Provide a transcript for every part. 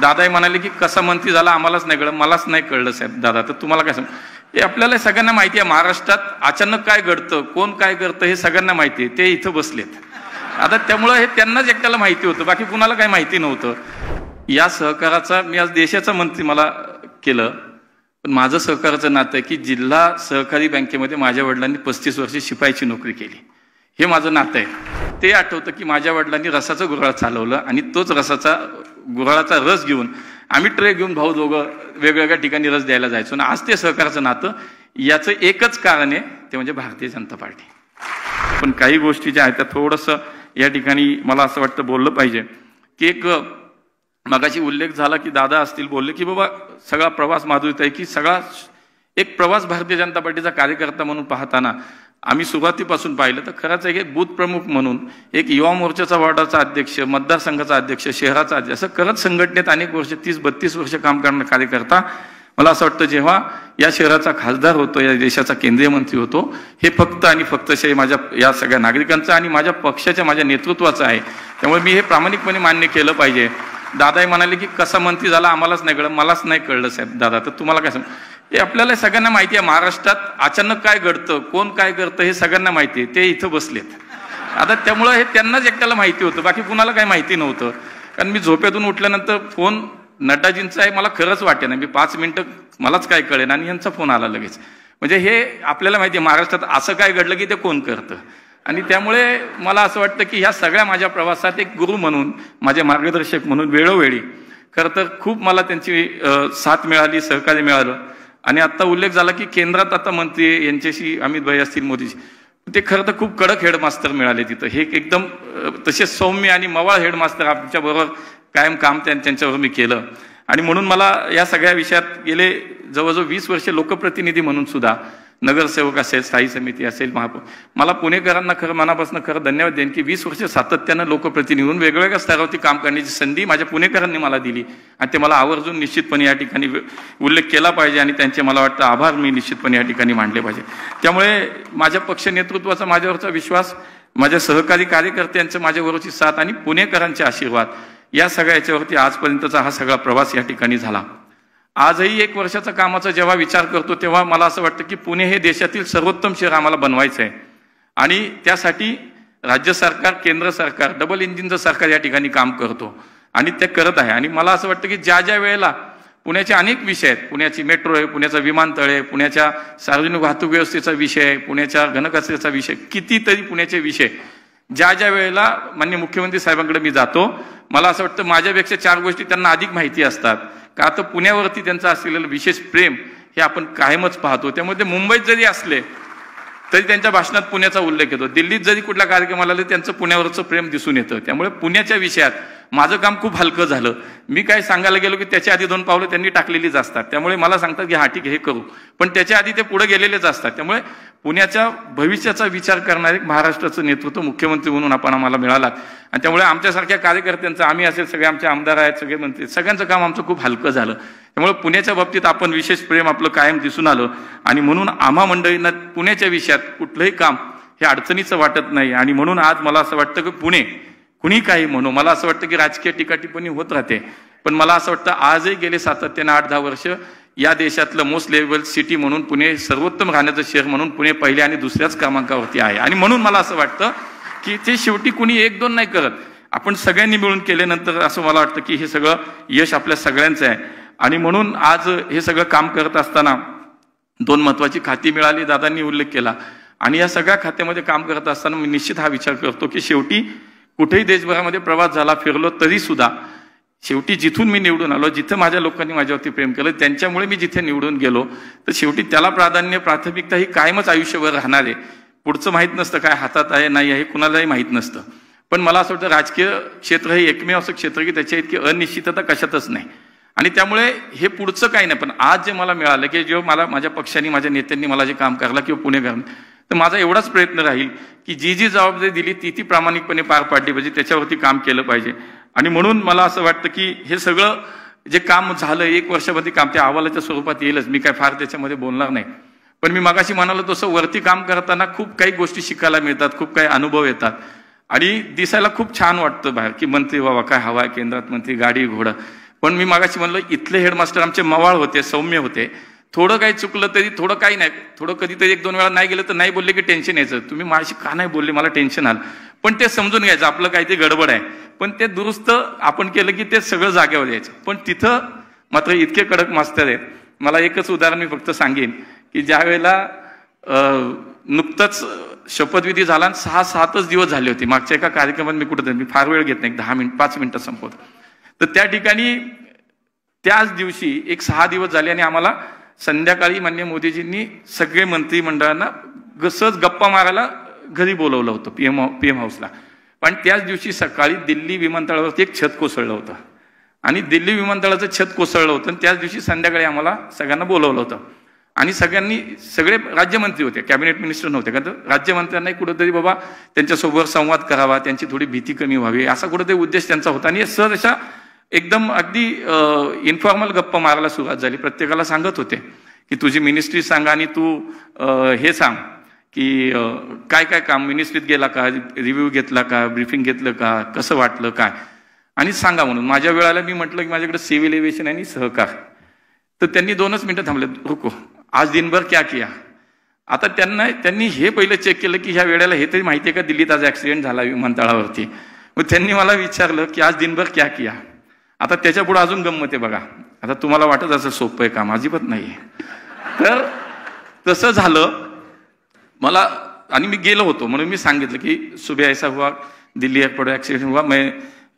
दादाही म्हणाले की कसा मंत्री झाला आम्हालाच नाही कळलं, मलाच नाही कळलं साहेब दादा, तर तुम्हाला काय सांग, हे आपल्याला सगळ्यांना माहिती आहे. महाराष्ट्रात अचानक काय घडतं, कोण काय करतं हे सगळ्यांना माहिती आहे. ते इथं बसलेत आता, त्यामुळं हे त्यांनाच एकट्याला माहिती होतं, बाकी कुणाला काही माहिती नव्हतं. या सहकाराचा मी आज देशाचा मंत्री मला केलं, पण माझं सहकाराचं नातं आहे की जिल्हा सहकारी बँकेमध्ये माझ्या वडिलांनी 35 वर्षे शिपाईची नोकरी केली, हे माझं नातं आहे. ते आठवतं की माझ्या वडिलांनी रसाचं गुऱ्हाळ चालवलं आणि तोच गुऱ्हाळाचा रस घेऊन आम्ही ट्रे घेऊन भाऊ दोघं वेगवेगळ्या ठिकाणी रस द्यायला जायचो. आणि आज ते सहकाराचं नातं, याचं एकच कारण आहे ते म्हणजे भारतीय जनता पार्टी. पण काही गोष्टी ज्या आहेत त्या थोडंसं या ठिकाणी मला असं वाटतं बोललं पाहिजे की एक मगाशी उल्लेख झाला की दादा असतील बोलले की बाबा सगळा प्रवास माधुरीत आहे, की सगळा एक प्रवास भारतीय जनता पार्टीचा कार्यकर्ता म्हणून पाहताना आम्ही सुरुवातीपासून पाहिलं तर खरंच एक बूथ प्रमुख म्हणून, एक युवा मोर्चाचा वार्डाचा अध्यक्ष, मतदारसंघाचा अध्यक्ष, शहराचा अध्यक्ष, असं करत संघटनेत अनेक वर्ष 30-32 वर्ष काम करणारा कार्यकर्ता. मला असं वाटतं जेव्हा या शहराचा खासदार होतो, या देशाचा केंद्रीय मंत्री होतो, हे फक्त आणि फक्त माझ्या या सगळ्या नागरिकांचं आणि माझ्या पक्षाच्या, माझ्या नेतृत्वाचं आहे. त्यामुळे मी हे प्रामाणिकपणे मान्य केलं पाहिजे. दादाही म्हणाले की कसा मंत्री झाला आम्हालाच नाही कळलं, मलाच नाही कळलं साहेब दादा, तर तुम्हाला काय सांग, हे आपल्याला सगळ्यांना माहिती आहे. महाराष्ट्रात अचानक काय घडतं, कोण काय करतं हे सगळ्यांना माहिती आहे. ते इथं बसलेत आता, त्यामुळं हे त्यांनाच एकट्याला माहिती होतं, बाकी कुणाला काही माहिती नव्हतं. कारण मी झोपेतून उठल्यानंतर फोन नटाजींचा आहे, मला खरंच वाटे ना, मी 5 मिनिटं मलाच काय कळेन आणि यांचा फोन आला लगेच. म्हणजे हे आपल्याला माहिती आहे महाराष्ट्रात असं काय घडलं की ते कोण करतं. आणि त्यामुळे मला असं वाटतं की ह्या सगळ्या माझ्या प्रवासात एक गुरु म्हणून, माझे मार्गदर्शक म्हणून वेळोवेळी खरं तर खूप मला त्यांची साथ मिळाली, सहकार्य मिळालं. आणि आता उल्लेख झाला की केंद्रात आता मंत्री यांच्याशी अमित भाई असतील, मोदीजी, ते खरं तर खूप कडक हेडमास्टर मिळाले तिथं. हे एकदम तसेच सौम्य आणि मवाळ हेडमास्टर आमच्याबरोबर कायम काम त्यांच्याबरोबर मी केलं. आणि म्हणून मला या सगळ्या विषयात गेले जवळजवळ 20 वर्षे लोकप्रतिनिधी म्हणून सुद्धा, नगरसेवक असेल, स्थायी समिती असेल, महापौर, मला पुणेकरांना खरं मनापासून खरं धन्यवाद देईन की 20 वर्ष सातत्यानं लोकप्रतिनिधी म्हणून वेगवेगळ्या स्तरावरती काम करण्याची संधी माझ्या पुणेकरांनी मला दिली. आणि ते मला आवर्जून निश्चितपणे या ठिकाणी उल्लेख केला पाहिजे आणि त्यांचे मला वाटतं आभार मी निश्चितपणे या ठिकाणी मानले पाहिजे. त्यामुळे माझ्या पक्ष नेतृत्वाचा माझ्यावरचा विश्वास, माझ्या सहकारी कार्यकर्त्यांचं माझ्यावरची साथ आणि पुणेकरांचे आशीर्वाद, या सगळ्या याच्यावरती आजपर्यंतचा हा सगळा प्रवास या ठिकाणी झाला. आजही 1 वर्षाचा कामाचा जेव्हा विचार करतो तेव्हा मला असं वाटतं की पुणे हे देशातील सर्वोत्तम शहर आम्हाला बनवायचं आहे. आणि त्यासाठी राज्य सरकार, केंद्र सरकार, डबल इंजिनचं सरकार या ठिकाणी काम करतो आणि ते करत आहे. आणि मला असं वाटतं की ज्या ज्या वेळेला पुण्याचे अनेक विषय आहेत, पुण्याची मेट्रो आहे, पुण्याचा विमानतळ आहे, पुण्याच्या सार्वजनिक वाहतूक व्यवस्थेचा विषय आहे, पुण्याच्या घनकचऱ्याचा विषय, कितीतरी पुण्याचे विषय, ज्या ज्या वेळेला माननीय मुख्यमंत्री साहेबांकडे मी जातो, मला असं वाटतं माझ्यापेक्षा 4 गोष्टी त्यांना अधिक माहिती असतात. का तर पुण्यावरती त्यांचं असलेलं विशेष प्रेम हे आपण कायमच पाहतो. त्यामुळे ते मुंबईत जरी असले तरी त्यांच्या भाषणात पुण्याचा उल्लेख येतो, दिल्लीत जरी कुठला कार्यक्रम आला त्यांचं पुण्यावरचं प्रेम दिसून येतं. त्यामुळे पुण्याच्या विषयात माझं काम खूप हलकं झालं. मी काय सांगायला गेलो की त्याच्या आधी 2 पावलं त्यांनी टाकलेलीच असतात. त्यामुळे मला सांगतात की हा ठीक हे करू, पण त्याच्या आधी ते पुढे गेलेलेच असतात. त्यामुळे पुण्याच्या भविष्याचा विचार करणारे महाराष्ट्राचं नेतृत्व मुख्यमंत्री म्हणून आम्हाला मिळाला. आणि त्यामुळे आमच्यासारख्या कार्यकर्त्यांचं, आम्ही असेल, सगळे आमचे आमदार आहेत, सगळे मंत्री, सगळ्यांचं काम आमचं खूप हलकं झालं. त्यामुळे पुण्याच्या बाबतीत आपण विशेष प्रेम आपलं कायम दिसून आलं. आणि म्हणून आम्हा मंडळींना पुण्याच्या विषयात कुठलंही काम हे अडचणीचं वाटत नाही. आणि म्हणून आज मला असं वाटतं की पुणे, कुणी काही म्हणू, मला असं वाटतं की राजकीय टीकाटिप्पणी होत राहते, पण मला असं वाटतं आजही गेले सातत्यानं 8-10 वर्ष या देशातलं मोस्ट लेवल सिटी म्हणून पुणे, सर्वोत्तम राहण्याचं शहर म्हणून पुणे पहिल्या आणि दुसऱ्याच क्रमांकावरती आहे. आणि म्हणून मला असं वाटतं की ते शेवटी कुणी 1-2 नाही करत, आपण सगळ्यांनी मिळून केल्यानंतर असं मला वाटतं की हे सगळं यश आपल्या सगळ्यांचं आहे. आणि म्हणून आज हे सगळं काम करत असताना 2 महत्त्वाची खाती मिळाली, दादांनी उल्लेख केला. आणि या सगळ्या खात्यामध्ये काम करत असताना मी निश्चित हा विचार करतो की शेवटी कुठेही देशभरामध्ये प्रवास झाला, फिरलो, तरी सुद्धा शेवटी जिथून मी निवडून आलो, जिथं माझ्या लोकांनी माझ्यावरती प्रेम केलं, त्यांच्यामुळे मी जिथे निवडून गेलो, तर शेवटी त्याला प्राधान्य, प्राथमिकता ही कायमच आयुष्यभर राहणार आहे. पुढचं माहीत नसतं काय हातात आहे नाही आहे, कुणालाही माहीत नसतं. पण मला असं वाटतं राजकीय क्षेत्र हे एकमेव असं क्षेत्र की त्याच्या इतकी अनिश्चितता कशातच नाही. आणि त्यामुळे हे पुढचं काही नाही. पण आज जे मला मिळालं की जेव्हा मला माझ्या पक्षाने, माझ्या नेत्यांनी मला जे काम करायला किंवा पुणेकरांनी, तर माझा एवढाच प्रयत्न राहील की जी जी जबाबदारी दिली ती प्रामाणिकपणे पार पाडली पाहिजे, त्याच्यावरती काम केलं पाहिजे. आणि म्हणून मला असं वाटतं की हे सगळं जे काम झालं 1 वर्षामध्ये काम त्या अहवालाच्या स्वरूपात येईलच, मी काय फार त्याच्यामध्ये बोलणार नाही. पण मी मगाशी म्हणालो तसं वरती काम करताना खूप काही गोष्टी शिकायला मिळतात, खूप काही अनुभव येतात आणि दिसायला खूप छान वाटतं बाहेर की मंत्री बाबा काय हवा आहे, केंद्रात मंत्री, गाडी घोडा. पण मी मागाशी म्हणलं इथले हेडमास्टर आमचे मवाळ होते, सौम्य होते. थोडं काही चुकलं तरी थोडं काही नाही, थोडं कधीतरी 1-2 वेळा नाही गेलं तर नाही बोलले की टेन्शन यायचं, तुम्ही माझ्याशी का नाही बोलले, मला टेन्शन आलं. पण ते समजून घ्यायचं आपलं काहीतरी गडबड आहे, पण ते दुरुस्त आपण केलं की ते सगळं जागेवर यायचं. पण तिथं मात्र इतके कडक मास्तर आहेत. मला एकच उदाहरण मी फक्त सांगेन की ज्या वेळेला नुकतंच शपथविधी झाला आणि 6-7च दिवस झाले होते. मागच्या एका कार्यक्रमात मी कुठं मी फार वेळ घेत नाही, 5 मिनिटात संपवतो. तर त्या ठिकाणी त्याच दिवशी एक 6 दिवस झाले आणि आम्हाला संध्याकाळी माननीय मोदीजींनी सगळे मंत्रिमंडळांना सहज गप्पा मारायला घरी बोलवलं होतं पीएम हाऊसला. पण त्याच दिवशी सकाळी दिल्ली विमानतळावरती एक छत कोसळलं होतं आणि दिल्ली विमानतळाचं छत कोसळलं होतं आणि त्याच दिवशी संध्याकाळी आम्हाला सगळ्यांना बोलवलं होतं. आणि सगळे राज्यमंत्री होते, कॅबिनेट मिनिस्टर नव्हते. कारण राज्यमंत्र्यांनाही कुठेतरी बाबा त्यांच्यासोबत संवाद करावा, त्यांची थोडी भीती कमी व्हावी, असा कुठेतरी उद्देश त्यांचा होता. आणि सहज अशा एकदम अगदी इन्फॉर्मल गप्पा मारायला सुरुवात झाली. प्रत्येकाला सांगत होते की तुझी मिनिस्ट्री सांगा आणि तू हे सांग की काय काय काम मिनिस्ट्रीत गेला का, रिव्ह्यू घेतला का, ब्रीफिंग घेतलं का, कसं वाटलं काय, आणि सांगा म्हणून. माझ्या वेळेला मी म्हटलं की माझ्याकडे सिव्हिल एव्हिएशन आणि सहकार. तर त्यांनी 2च मिनिटं थांबले, रुको आज दिनभर क्या किया. आता त्यांनी हे पहिलं चेक केलं की ह्या वेळेला हे तरी माहिती आहे का दिल्लीत आज ऍक्सिडेंट झाला विमानतळावरती. मग त्यांनी मला विचारलं की आज दिनभर क्या किया. आता त्याच्या पुढे अजून गंमत आहे बघा. आता तुम्हाला वाटत असं सोपं आहे काम, अजिबात नाही. तर तसं झालं मला आणि मी गेलो होतो म्हणून मी सांगितलं की सुबह ऐसा हुआ, दिल्ली एअरपोर्ट ऍक्सिडेंट हुआ, मैं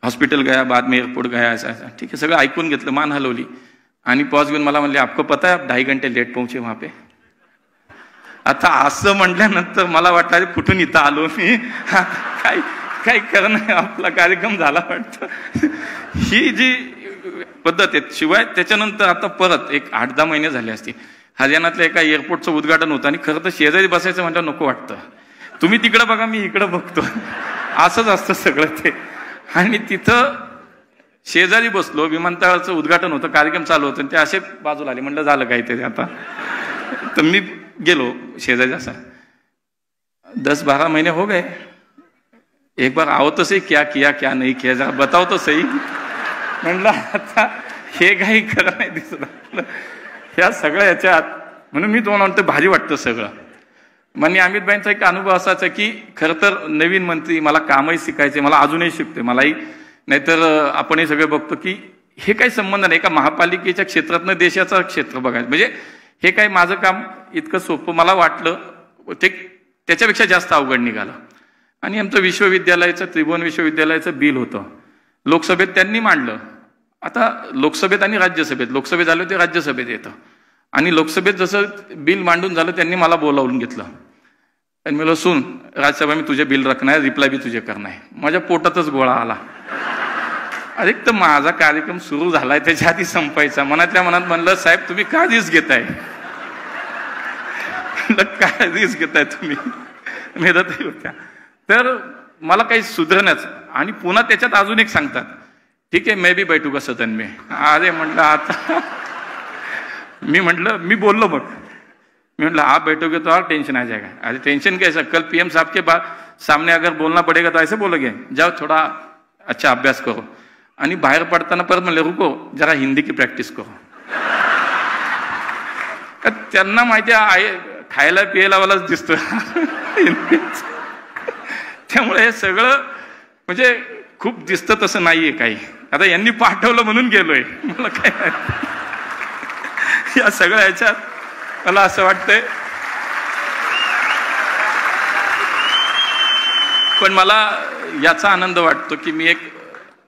हॉस्पिटल गया, बाद में एअरपोर्ट गया, ऐसा ऐसा. ठीक आहे, सगळं ऐकून घेतलं, मान हलवली आणि पॉज घेऊन मला म्हणले आपको पता है आप 2.5 घंटे लेट पहुंचे वहां पे. आता असं म्हटल्यानंतर मला वाटलं कुठून इथं आलो मी, काही करणं आपला कार्यक्रम झाला वाटतं. ही जी पद्धत आहे. शिवाय त्याच्यानंतर आता परत एक 8-10 महिने झाले असतील हरियाणातल्या एका एअरपोर्टचं उद्घाटन होतं आणि खरं तर शेजारी बसायचं म्हटलं नको वाटतं. तुम्ही तिकडं बघा मी इकडं बघतो, असंच असतं सगळं ते. आणि तिथं शेजारी बसलो, विमानतळाचं उद्घाटन होतं, कार्यक्रम चालू होतं, ते असे बाजूला आले. म्हणलं झालं काहीतरी आता. तर मी गेलो शेजारी, असा 10-12 महीने हो गए, एक बार आओ तो सही, क्या किया क्या नहीं किया जरा बताओ तो सही. म्हणलं आता हे काही खरं नाही दिसत ह्या सगळ्या याच्यात. म्हणून मी तुम्हाला म्हणतो भारी वाटतं सगळं. माननीय अमितभाईंचा एक अनुभव असाच आहे की खरं तर नवीन मंत्री, मला कामही शिकायचे, मला अजूनही शिकते मलाही. नाहीतर आपणही सगळे बघतो की हे काही संबंध नाही. एका महापालिकेच्या क्षेत्रातनं देशाचं क्षेत्र बघायचं म्हणजे हे काही माझं काम इतकं सोपं मला वाटलं, ते त्याच्यापेक्षा जास्त अवघड निघालं. आणि आमचं विश्वविद्यालयाचं, त्रिभुवन विश्वविद्यालयाचं बिल होतं, लोकसभेत त्यांनी मांडलं. आता लोकसभेत आणि राज्यसभेत, लोकसभेत झालं ते राज्यसभेत येतं. आणि लोकसभेत जसं बिल मांडून झालं त्यांनी मला बोलावून घेतलं आणि मला सुन राज्यसभा मी तुझे बिल रखना है, रिप्लाय भी तुझे करना है. माझ्या पोटातच गोळा आला. अरे तर माझा कार्यक्रम सुरू झालाय त्याच्या आधी संपायचा. मनातल्या मनात म्हणलं साहेब तुम्ही का रिस्क घेताय, काय रिस्क घेताय तुम्ही, मेहनतही होत्या. तर मला काही सुधारण्याचं आणि पुन्हा त्याच्यात अजून एक सांगतात ठीक आहे मैं भी बैठू का सदन में. अरे म्हटलं आता मी बोललो मग मी म्हटलं आप बैठोगे तो और टेंशन आ जाएगा. अरे टेंशन कैसा, कल पीएम साहब के सामने अगर बोलना पड़ेगा तो ऐसे बोलोगे, जाओ थोडा अच्छा अभ्यास करो. आणि बाहेर पडताना परत म्हणले रुको जरा हिंदी की प्रॅक्टिस करो. त्यांना माहिती आहे खायला पियाला वालाच दिसतो त्यामुळे हे सगळं म्हणजे खूप दिसतं तसं नाहीये काही. आता यांनी पाठवलं म्हणून गेलोय, मला काय या सगळ्या ह्याच्यात मला असं वाटतंय. पण मला याचा आनंद वाटतो की मी एक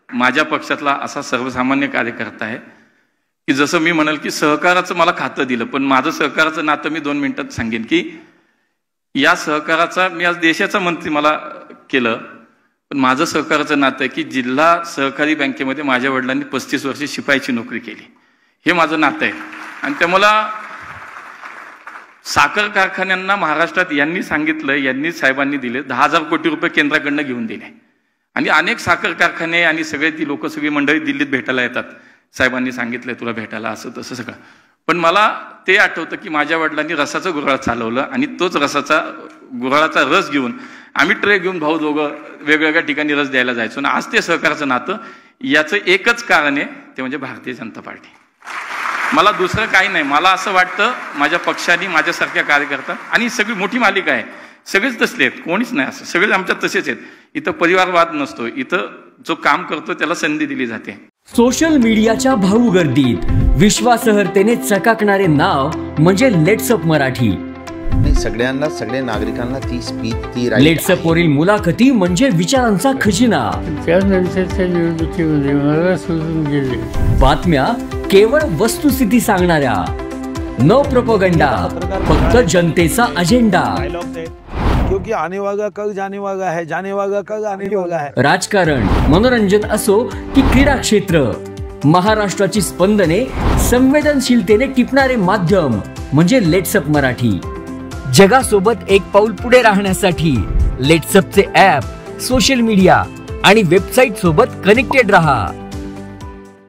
माझ्या पक्षातला असा सर्वसामान्य कार्यकर्ता आहे की जसं मी म्हणाल की सहकाराचं मला खातं दिलं, पण माझं सहकाराचं नातं मी 2 मिनिटात सांगेन की या सहकाराचा मी आज देशाचा मंत्री मला केलं, पण माझं सहकाराचं नातं आहे की जिल्हा सहकारी बँकेमध्ये माझ्या वडिलांनी 35 वर्षे शिपाईची नोकरी केली, हे माझं नातं आहे. आणि ते मला साखर कारखान्यांना महाराष्ट्रात यांनी सांगितलं, यांनी साहेबांनी दिले 10,000 कोटी रुपये केंद्राकडनं घेऊन दिले. आणि अनेक साखर कारखाने आणि सगळे ती लोक सगळी मंडळी दिल्लीत भेटायला येतात, साहेबांनी सांगितलंय तुला भेटायला असं तसं सगळं. पण मला ते आठवतं की माझ्या वडिलांनी रसाचं गुऱ्हाळ चालवलं आणि तोच गुऱ्हाळाचा रस घेऊन आम्ही ट्रे घेऊन भाऊ दोघं वेगवेगळ्या ठिकाणी रस द्यायला जायचो. आणि आज ते सहकाराचं नातं याचं एकच कारण आहे, ते म्हणजे भारतीय जनता पार्टी. मला दुसरं काही नाही. मला असं वाटतं माझ्या पक्षाने, माझ्यासारख्या कार्यकर्ता, आणि सगळी मोठी मालिका आहे, सगळेच तसले आहेत, कोणीच नाही असं, सगळेच आमच्यात तसेच आहेत. इथं परिवारवाद नसतो, इथं जो काम करतो त्याला संधी दिली जाते. सोशल मीडियाच्या भाऊ गर्दीत विश्वासार्हतेने चकाकणारे नाव म्हणजे लेट्सअप मराठी. सगळ्यांना, सगळ्या नागरिकांना ती स्पीच, ती लेट्सअप वरील मुलाखती म्हणजे विचारांचा खजिना. त्यानंतरच्या निवडणुकीमध्ये मला सोडून गेले. बातम्या केवळ वस्तुस्थिती सांगणाऱ्या, न प्रोपगंडा, फक्त जनतेचा अजेंडा. क्योंकि आने वाला कल जाने वाला है, जाने वाला कल आने वाला है. राजकारण, मनोरंजन असो की क्रीडा क्षेत्र, महाराष्ट्राची स्पंदने संवेदनशीलतेने टिपणारे माध्यम म्हणजे लेट्सअप मराठी. जगासोबत एक पाऊल पुढे राहण्यासाठी लेट्सअपचे ॲप, सोशल मीडिया आणि वेबसाईट सोबत कनेक्टेड रहा.